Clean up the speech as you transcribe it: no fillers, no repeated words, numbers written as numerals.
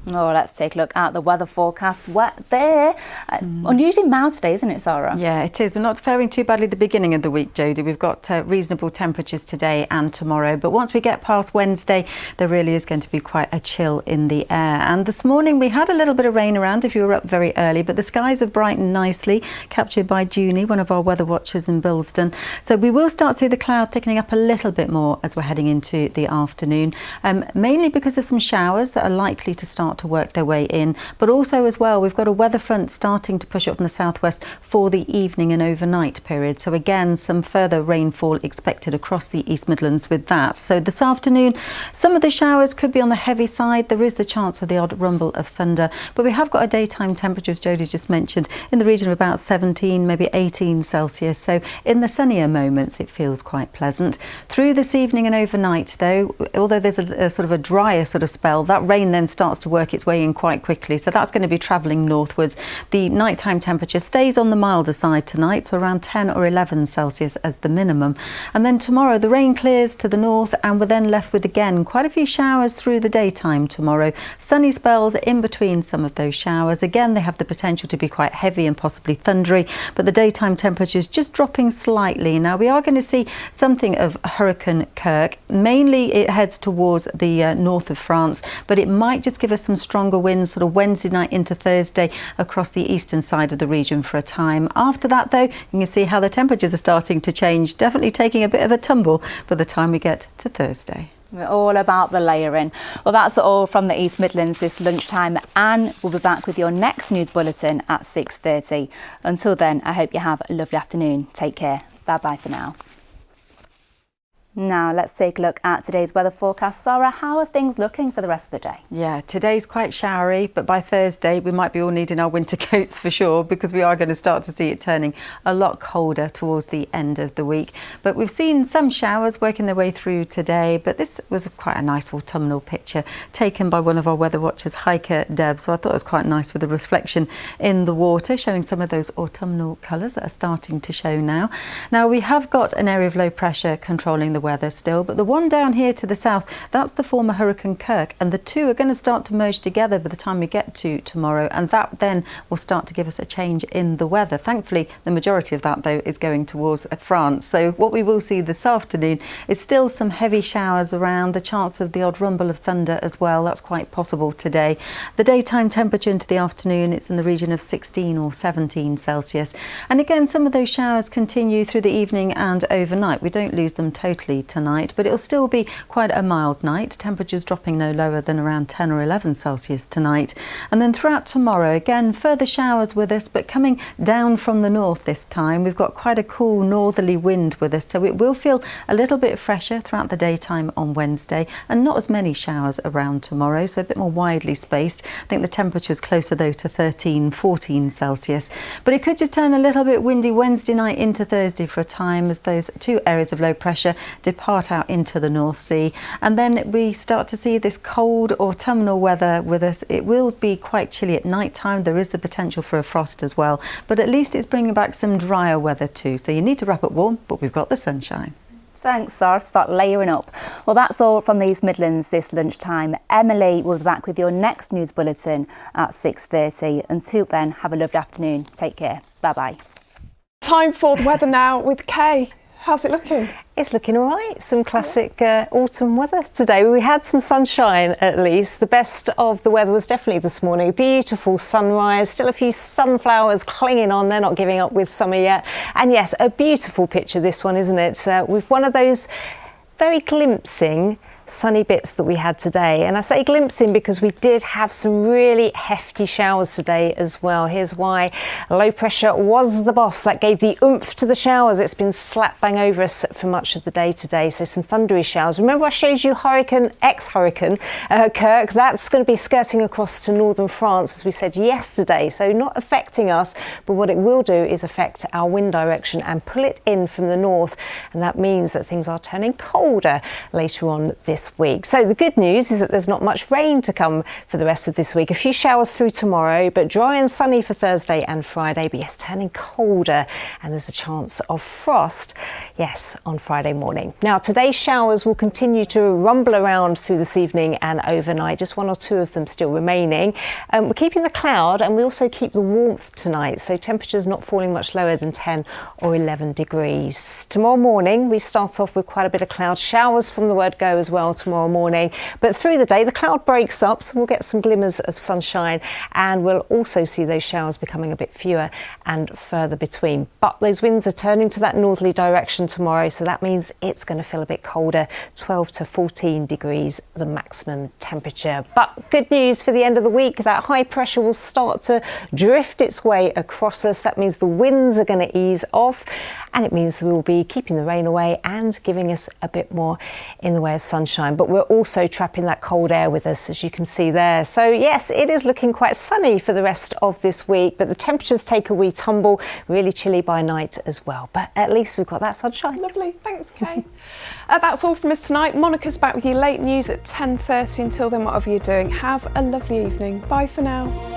Oh, let's take a look at the weather forecast. There, unusually mild today, isn't it, Sara? Yeah, it is. We're not faring too badly at the beginning of the week, Jodie. We've got reasonable temperatures today and tomorrow. But once we get past Wednesday, there really is going to be quite a chill in the air. And this morning we had a little bit of rain around if you were up very early, but the skies have brightened nicely, captured by Junie, one of our weather watchers in Bilston. So we will start to see the cloud thickening up a little bit more as we're heading into the afternoon, mainly because of some showers that are likely to start to work their way in, but also as well we've got a weather front starting to push up from the southwest for the evening and overnight period. So again, some further rainfall expected across the East Midlands with that. So this afternoon, some of the showers could be on the heavy side. There is the chance of the odd rumble of thunder, but we have got a daytime temperature, as Jodie just mentioned, in the region of about 17, maybe 18 Celsius. So in the sunnier moments, it feels quite pleasant. Through this evening and overnight, though, although there's a sort of a drier sort of spell, that rain then starts to work its way in quite quickly. So that's going to be travelling northwards. The nighttime temperature stays on the milder side tonight, so around 10 or 11 Celsius as the minimum. And then tomorrow, the rain clears to the north, and we're then left with, again, quite a few showers through the daytime tomorrow. Sunny spells in between some of those showers. Again, they have the potential to be quite heavy and possibly thundery, but the daytime temperatures just dropping slightly. Now, we are going to see something of Hurricane Kirk. Mainly, it heads towards the north of France, but it might just give us some stronger winds sort of Wednesday night into Thursday across the eastern side of the region for a time. After that, though, you can see how the temperatures are starting to change, definitely taking a bit of a tumble by the time we get to Thursday. We're all about the layering. Well, that's all from the East Midlands this lunchtime, and we'll be back with your next news bulletin at 6:30. Until then, I hope you have a lovely afternoon. Take care. Bye-bye for now. Now, let's take a look at today's weather forecast. Sara, how are things looking for the rest of the day? Yeah, today's quite showery, but by Thursday we might be all needing our winter coats for sure, because we are going to start to see it turning a lot colder towards the end of the week. But we've seen some showers working their way through today, but this was quite a nice autumnal picture taken by one of our weather watchers, hiker Deb. So I thought it was quite nice with the reflection in the water, showing some of those autumnal colours that are starting to show now. Now, we have got an area of low pressure controlling the weather still, but the one down here to the south, that's the former Hurricane Kirk, and the two are going to start to merge together by the time we get to tomorrow, and that then will start to give us a change in the weather. Thankfully, the majority of that, though, is going towards France. So what we will see this afternoon is still some heavy showers around, the chance of the odd rumble of thunder as well. That's quite possible today. The daytime temperature into the afternoon, it's in the region of 16 or 17 Celsius. And again, some of those showers continue through the evening and overnight. We don't lose them totally tonight, but it'll still be quite a mild night. Temperatures dropping no lower than around 10 or 11 Celsius tonight. And then throughout tomorrow, again, further showers with us, but coming down from the north this time. We've got quite a cool northerly wind with us, so it will feel a little bit fresher throughout the daytime on Wednesday, and not as many showers around tomorrow, so a bit more widely spaced. I think the temperature's closer though to 13, 14 Celsius. But it could just turn a little bit windy Wednesday night into Thursday for a time as those two areas of low pressure depart out into the North Sea, and then we start to see this cold autumnal weather with us. It will be quite chilly at night time. There is the potential for a frost as well, but at least it's bringing back some drier weather too, so you need to wrap up warm, but we've got the sunshine. Thanks, Sara. Start layering up. Well, that's all from the East Midlands this lunchtime. Emily will be back with your next news bulletin at 6:30. Until then, have a lovely afternoon. Take care. Bye-bye. Time for the weather now with Kaye. How's it looking? It's looking all right. Some classic autumn weather today. We had some sunshine at least. The best of the weather was definitely this morning. Beautiful sunrise, still a few sunflowers clinging on. They're not giving up with summer yet. And yes, a beautiful picture this one, isn't it? With one of those very glimpsing sunny bits that we had today. And I say glimpsing because we did have some really hefty showers today as well. Here's why. Low pressure was the boss. That gave the oomph to the showers. It's been slap bang over us for much of the day today. So some thundery showers. Remember I showed you ex-Hurricane Kirk? That's going to be skirting across to northern France, as we said yesterday. So not affecting us, but what it will do is affect our wind direction and pull it in from the north. And that means that things are turning colder later on this this week. So the good news is that there's not much rain to come for the rest of this week. A few showers through tomorrow, but dry and sunny for Thursday and Friday. But yes, turning colder, and there's a chance of frost, yes, on Friday morning. Now, today's showers will continue to rumble around through this evening and overnight, just 1 or 2 of them still remaining. We're keeping the cloud, and we also keep the warmth tonight, so temperatures not falling much lower than 10 or 11 degrees. Tomorrow morning, we start off with quite a bit of cloud. Showers from the word go as well tomorrow morning, but through the day, the cloud breaks up, so we'll get some glimmers of sunshine, and we'll also see those showers becoming a bit fewer and further between. But those winds are turning to that northerly direction tomorrow, so that means it's going to feel a bit colder, 12 to 14 degrees the maximum temperature. But good news for the end of the week, that high pressure will start to drift its way across us. That means the winds are going to ease off, and it means we'll be keeping the rain away and giving us a bit more in the way of sunshine. But we're also trapping that cold air with us, as you can see there. So yes, it is looking quite sunny for the rest of this week, but the temperatures take a wee tumble, really chilly by night as well. But at least we've got that sunshine. Lovely, thanks Kaye. That's all from us tonight. Monica's back with your late news at 10:30. Until then, whatever you're doing, have a lovely evening. Bye for now.